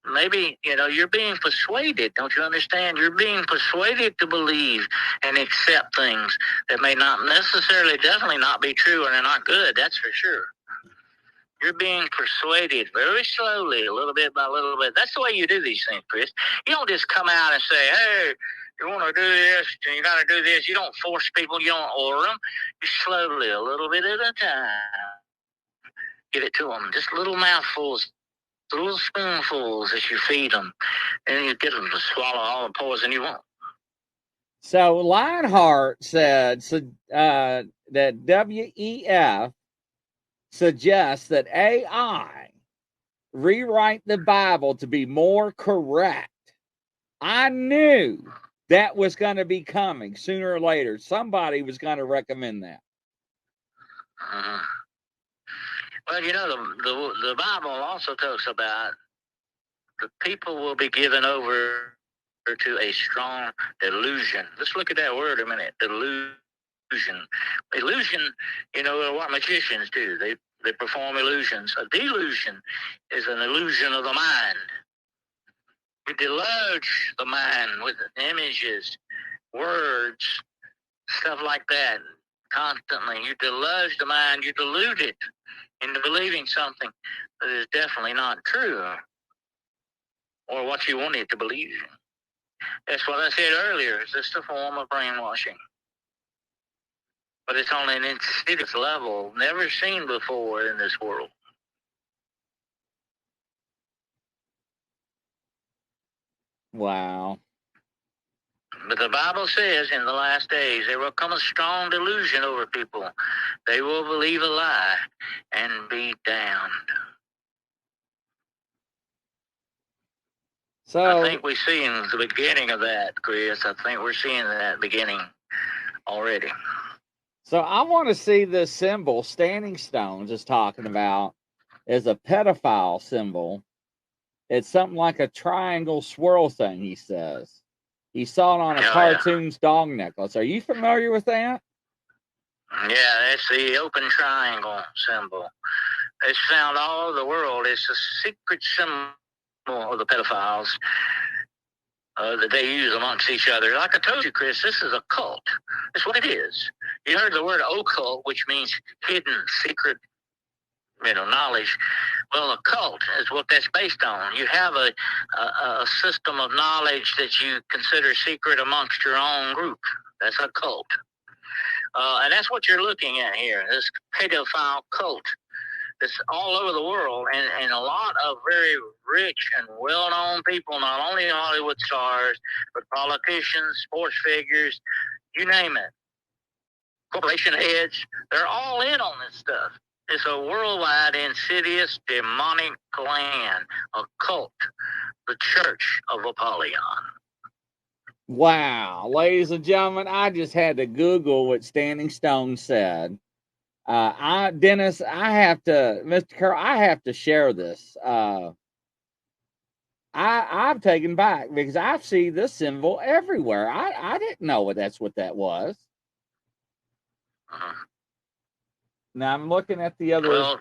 Maybe, you're being persuaded. Don't you understand? You're being persuaded to believe and accept things that may not necessarily, definitely not be true, and they're not good. That's for sure. You're being persuaded very slowly, a little bit by little bit. That's the way you do these things, Chris. You don't just come out and say, hey, you want to do this, and you got to do this. You don't force people. You don't order them. You slowly, a little bit at a time, give it to them. Just little mouthfuls. Little spoonfuls as you feed them, and you get them to swallow all the poison you want. So Lionheart said that WEF suggests that AI rewrite the Bible to be more correct. I knew that was going to be coming sooner or later. Somebody was going to recommend that. Well, you know, the Bible also talks about the people will be given over to a strong delusion. Let's look at that word a minute. Delusion. Illusion, you know, what magicians do. They perform illusions. A delusion is an illusion of the mind. You deluge the mind with images, words, stuff like that. Constantly. You deluge the mind, you delude it into believing something that is definitely not true or what you want it to believe. That's what I said earlier. It's just a form of brainwashing. But it's on an insidious level never seen before in this world. Wow. But the Bible says in the last days there will come a strong delusion over people. They will believe a lie and be damned. So I think we're seeing the beginning of that, Chris. I think we're seeing that beginning already. So I want to see this symbol Standing Stones is talking about as a pedophile symbol. It's something like a triangle swirl thing, he says. He saw it on a cartoon's dog necklace. Are you familiar with that? Yeah, that's the open triangle symbol. It's found all over the world. It's a secret symbol of the pedophiles that they use amongst each other. Like I told you, Chris, this is a cult. That's what it is. You heard the word occult, which means hidden, secret, knowledge. Well, a cult is what that's based on. You have a system of knowledge that you consider secret amongst your own group. That's a cult. And that's what you're looking at here, this pedophile cult. It's all over the world, and a lot of very rich and well-known people, not only Hollywood stars, but politicians, sports figures, you name it, corporation heads, they're all in on this stuff. It's a worldwide, insidious, demonic clan, a cult, the Church of Apollyon. Wow. Ladies and gentlemen, I just had to Google what Standing Stone said. Dennis, Mr. Carroll, I have to share this. I'm taken back because I see this symbol everywhere. I didn't know that's what that was. Now I'm looking at the other. Well,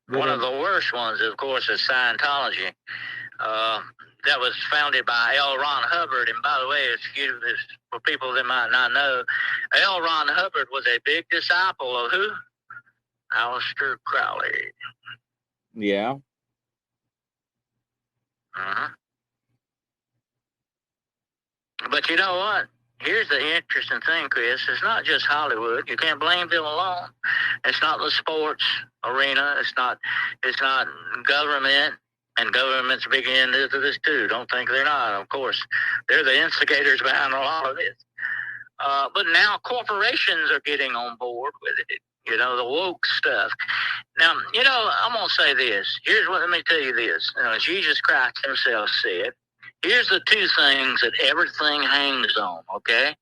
one of the worst ones, of course, is Scientology. That was founded by L. Ron Hubbard. And by the way, for people that might not know, L. Ron Hubbard was a big disciple of who? Aleister Crowley. Yeah. But you know what? Here's the interesting thing, Chris. It's not just Hollywood. You can't blame them alone. It's not the sports arena. It's not government. And government's big into this too. Don't think they're not. Of course, they're the instigators behind a lot of this. But now corporations are getting on board with it. The woke stuff. Now, I'm going to say this. Let me tell you this. Jesus Christ himself said, here's the two things that everything hangs on, okay?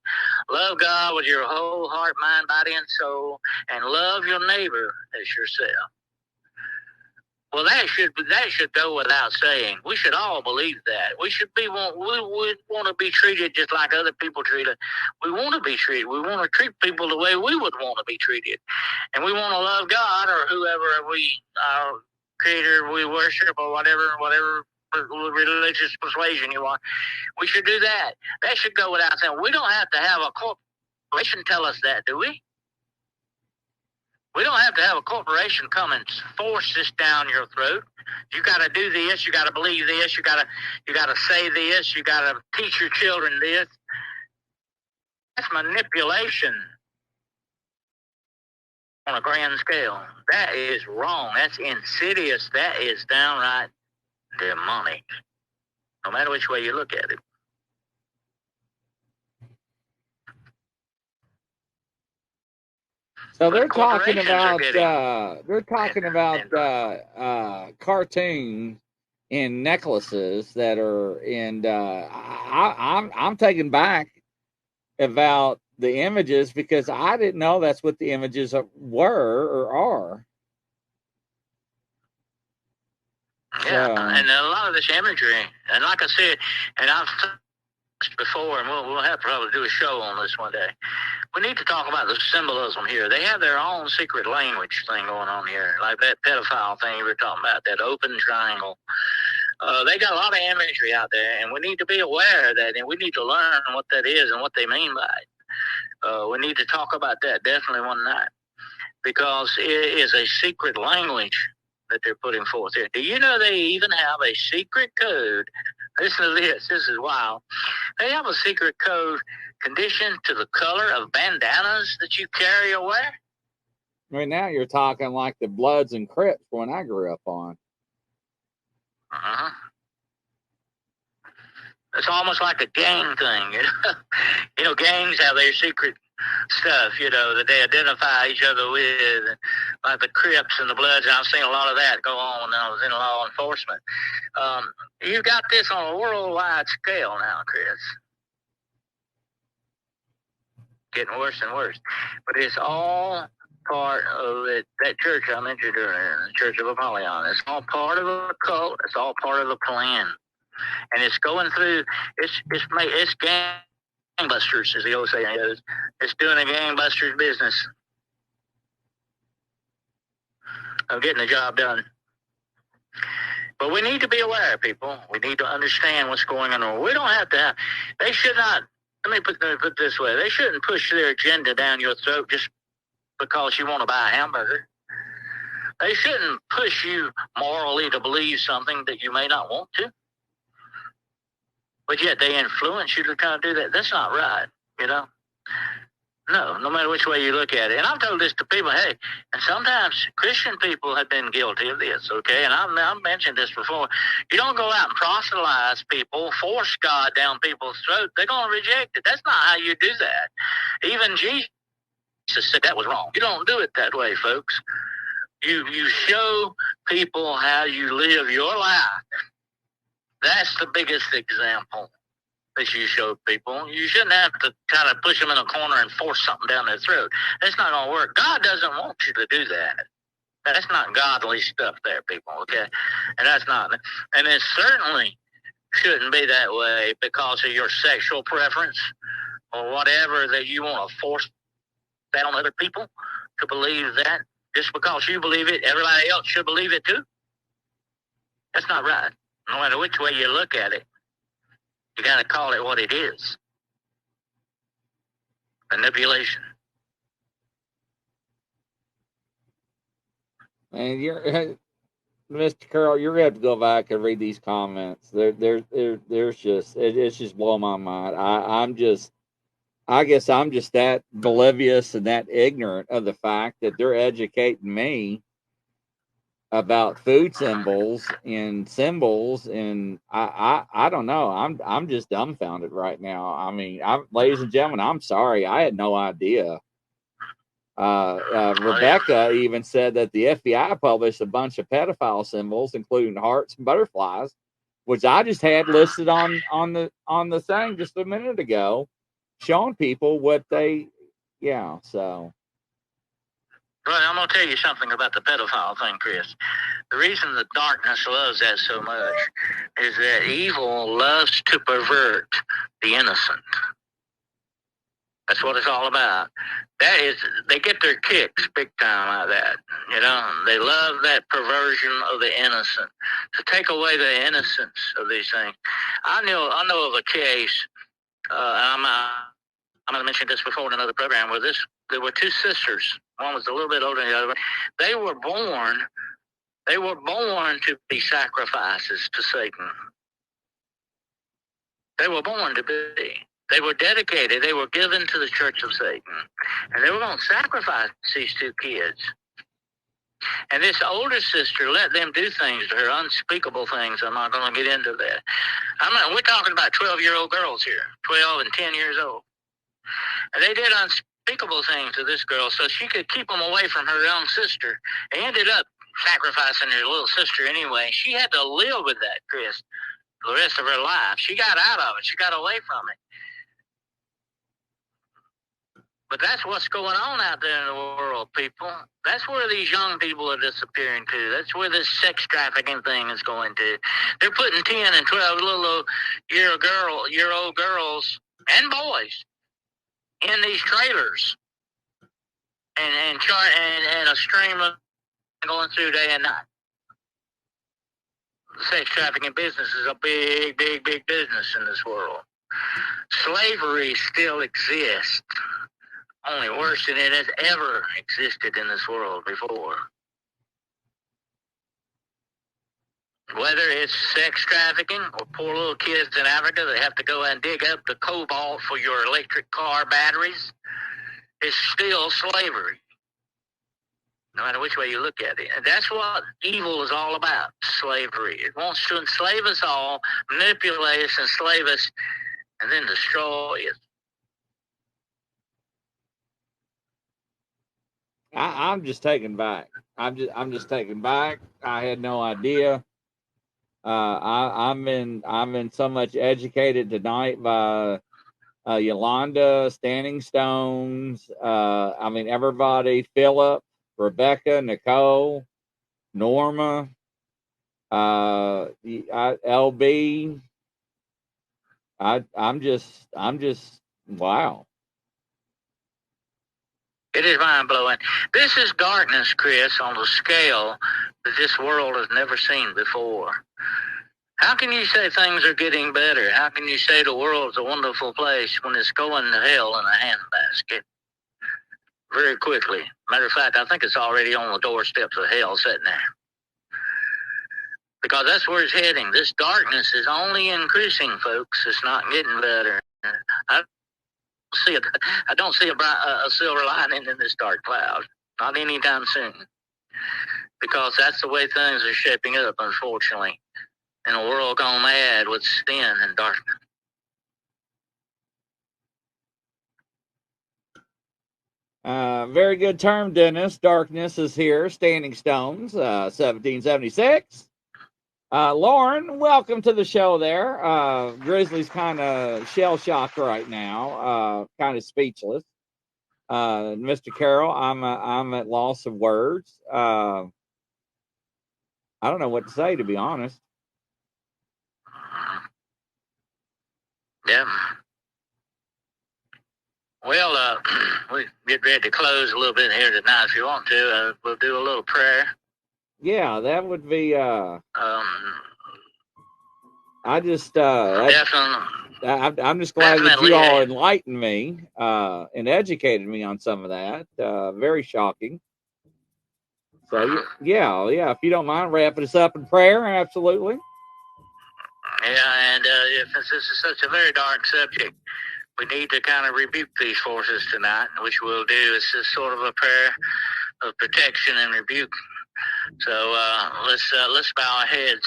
Love God with your whole heart, mind, body, and soul, and love your neighbor as yourself. Well, that should go without saying. We should all believe that. We want to be treated just like other people treat us. We want to be treated. We want to treat people the way we would want to be treated, and we want to love God or whoever our Creator we worship or whatever religious persuasion you want. We should do that. That should go without saying. We don't have to have a corporation tell us that, do we? We don't have to have a corporation come and force this down your throat. You got to do this. You got to believe this. You got to say this. You got to teach your children this. That's manipulation on a grand scale. That is wrong. That's insidious. That is downright demonic. No matter which way you look at it. So But they're talking corporations are about getting cartoons and necklaces that are, and I'm taken back about the images because I didn't know that's what the images were or are. Yeah, So and a lot of this imagery, and like I said, and I've touched before, and we'll have to probably do a show on this one day. We need to talk about the symbolism here. They have their own secret language thing going on here, like that pedophile thing we were talking about, that open triangle. They got a lot of imagery out there, and we need to be aware of that, and we need to learn what that is and what they mean by it. We need to talk about that definitely one night, because it is a secret language that they're putting forth here. Do you know they even have a secret code? Listen to this. This is wild. They have a secret code conditioned to the color of bandanas that you carry or wear. right now you're talking like the Bloods and Crips when I grew up on. Uh-huh. It's almost like a gang thing. You know, gangs have their secret stuff, that they identify each other with, like the Crips and the Bloods, and I've seen a lot of that go on when I was in law enforcement. You got this on a worldwide scale now, Chris. Getting worse and worse. But it's all part of it. That church I mentioned earlier, the Church of Apollyon, it's all part of a cult. It's all part of the plan. And it's going through, it's gangbusters, as the old saying goes. It's doing a gangbuster's business of getting the job done. But we need to be aware, people. We need to understand what's going on. We don't have to have, they should not, let me put it this way. They shouldn't push their agenda down your throat just because you want to buy a hamburger. They shouldn't push you morally to believe something that you may not want to. But yet they influence you to kind of do that. That's not right, No matter which way you look at it. And I've told this to people, hey, and sometimes Christian people have been guilty of this, okay? And I've mentioned this before. You don't go out and proselytize people, force God down people's throat. They're going to reject it. That's not how you do that. Even Jesus said that was wrong. You don't do it that way, folks. You show people how you live your life. That's the biggest example that you show people. You shouldn't have to kind of push them in a corner and force something down their throat. That's not going to work. God doesn't want you to do that. That's not godly stuff there, people, okay? And that's not. And it certainly shouldn't be that way because of your sexual preference or whatever, that you want to force that on other people to believe that. Just because you believe it, everybody else should believe it too. That's not right. No matter which way you look at it, you got to call it what it is. Manipulation. And Mr. Carroll, you're gonna have to go back and read these comments. There's just it's just blowing my mind. I guess I'm just that oblivious and that ignorant of the fact that they're educating me about food symbols, and I don't know. I'm just dumbfounded right now. I mean, ladies and gentlemen, I'm sorry. I had no idea. Rebecca even said that the FBI published a bunch of pedophile symbols, including hearts and butterflies, which I just had listed on the thing just a minute ago, showing people what they, yeah. So, Right, I'm going to tell you something about the pedophile thing, Chris. The reason the darkness loves that so much is that evil loves to pervert the innocent. That's what it's all about. They get their kicks big time out of that. They love that perversion of the innocent, to take away the innocence of these things. I know of a case. I'm going to mention this before in another program, where there were two sisters. One was a little bit older than the other. They were born to be sacrifices to Satan. They were born to be. They were dedicated. They were given to the church of Satan. And they were going to sacrifice these two kids. And this older sister let them do things to her, unspeakable things. I'm not going to get into that. We're talking about 12-year-old girls here, 12 and 10 years old. And they did unspeakable thing to this girl so she could keep them away from her own sister. They ended up sacrificing her little sister anyway. She had to live with that, Chris, for the rest of her life. She got out of it. She got away from it. But that's what's going on out there in the world, people. That's where these young people are disappearing to. That's where this sex trafficking thing is going to. They're putting 10 and 12 little year-old girls and boys in these trailers and a stream of going through day and night. The sex trafficking business is a big, big, big business in this world. Slavery still exists, only worse than it has ever existed in this world before. Whether it's sex trafficking or poor little kids in Africa that have to go and dig up the cobalt for your electric car batteries, it's still slavery. No matter which way you look at it. And that's what evil is all about, slavery. It wants to enslave us all, manipulate us, enslave us, and then destroy us. I'm just taken back. I'm just taken back. I had no idea. I'm been so much educated tonight by Yolanda, Standing Stones. I mean everybody. Philip, Rebecca, Nicole, Norma, LB. I'm just wow. It is mind-blowing. This is darkness, Chris, on a scale that this world has never seen before. How can you say things are getting better? How can you say the world's a wonderful place when it's going to hell in a handbasket? Very quickly. Matter of fact, I think it's already on the doorsteps of hell sitting there. Because that's where it's heading. This darkness is only increasing, folks. It's not getting better. I don't see a silver lining in this dark cloud. Not anytime soon. Because that's the way things are shaping up, unfortunately. In a world gone mad with sin and darkness. Very good term, Dennis. Darkness is here. Standing Stones, 1776. Lauren, welcome to the show there. Grizzly's kind of shell-shocked right now, kind of speechless. Mr. Carroll, I'm at loss of words. I don't know what to say, to be honest. Yeah. Well, we get ready to close a little bit here tonight. If you want to, we'll do a little prayer. Yeah, that would be. I just. Definitely. I'm just glad that you all enlightened me and educated me on some of that. Very shocking. So yeah. If you don't mind wrapping us up in prayer, absolutely. Yeah, and if this is such a very dark subject, we need to kind of rebuke these forces tonight, which we'll do. It's just sort of a prayer of protection and rebuke. So let's bow our heads.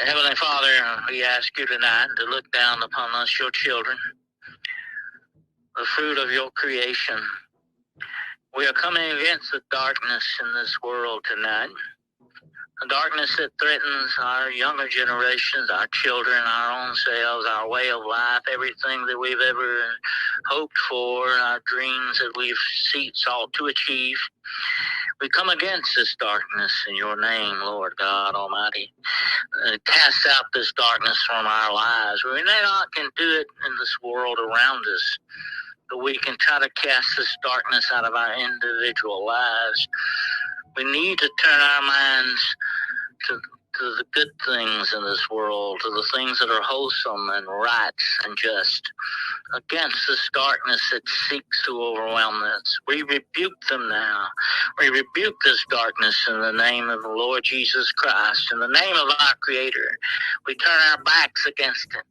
Heavenly Father, we ask you tonight to look down upon us, your children, the fruit of your creation. We are coming against the darkness in this world tonight. A darkness that threatens our younger generations, our children, our own selves, our way of life, everything that we've ever hoped for, our dreams that we've sought to achieve. We come against this darkness in your name, Lord God Almighty. Cast out this darkness from our lives. We may not can do it in this world around us, but we can try to cast this darkness out of our individual lives. We need to turn our minds to the good things in this world, to the things that are wholesome and right and just, against this darkness that seeks to overwhelm us. We rebuke them now. We rebuke this darkness in the name of the Lord Jesus Christ, in the name of our Creator. We turn our backs against it.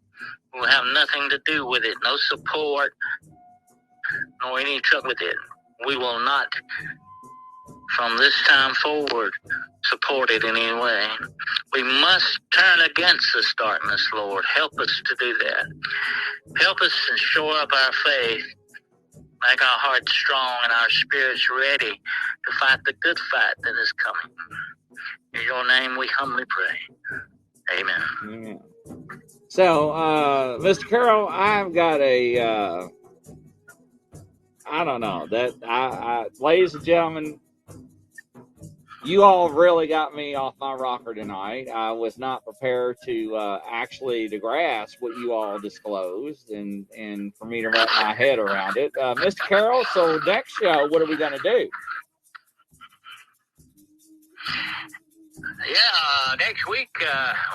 We'll have nothing to do with it, no support, nor any trouble with it. We will not, from this time forward, support it in any way. We must turn against this darkness, Lord. Help us to do that. Help us and shore up our faith Make our hearts strong and our spirits ready to fight the good fight that is coming. In your name we humbly pray. Amen. Amen. So, Mr. Carroll, I've got a, I don't know, ladies and gentlemen, you all really got me off my rocker tonight. I was not prepared to actually to grasp what you all disclosed and for me to wrap my head around it. Mr. Carroll, so next show, what are we going to do? Yeah, next week,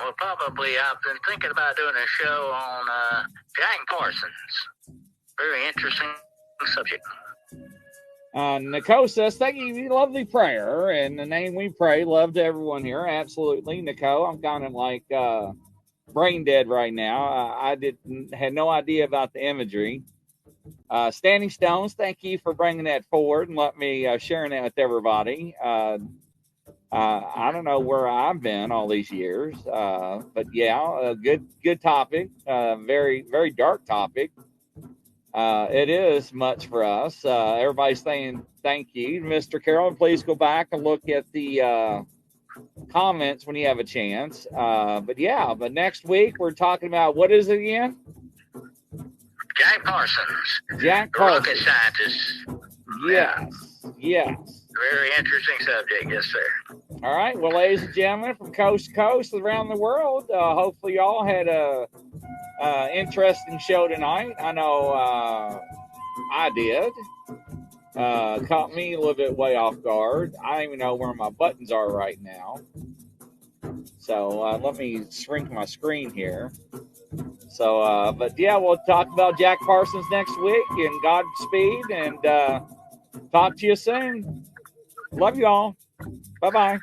we'll probably, I've been thinking about doing a show on Jack Parsons. Very interesting subject. Nicole says, thank you, lovely prayer. In the name we pray, love to everyone here. Absolutely, Nicole. I'm kind of like brain dead right now. I had no idea about the imagery. Standing Stones, thank you for bringing that forward and let me sharing that with everybody. I don't know where I've been all these years, but yeah, a good topic. Very, very dark topic. It is much for us. Everybody's saying thank you, Mr. Carroll. Please go back and look at the comments when you have a chance. But next week we're talking about, what is it again? Jack Parsons. Jack Parsons. Rocket scientist. Yes. Very interesting subject, yes, sir. All right. Well, ladies and gentlemen, from coast to coast around the world, hopefully y'all had a interesting show tonight. I know I did. Caught me a little bit way off guard. I don't even know where my buttons are right now. So let me shrink my screen here. So, we'll talk about Jack Parsons next week, and Godspeed, and talk to you soon. Love you all. Bye-bye.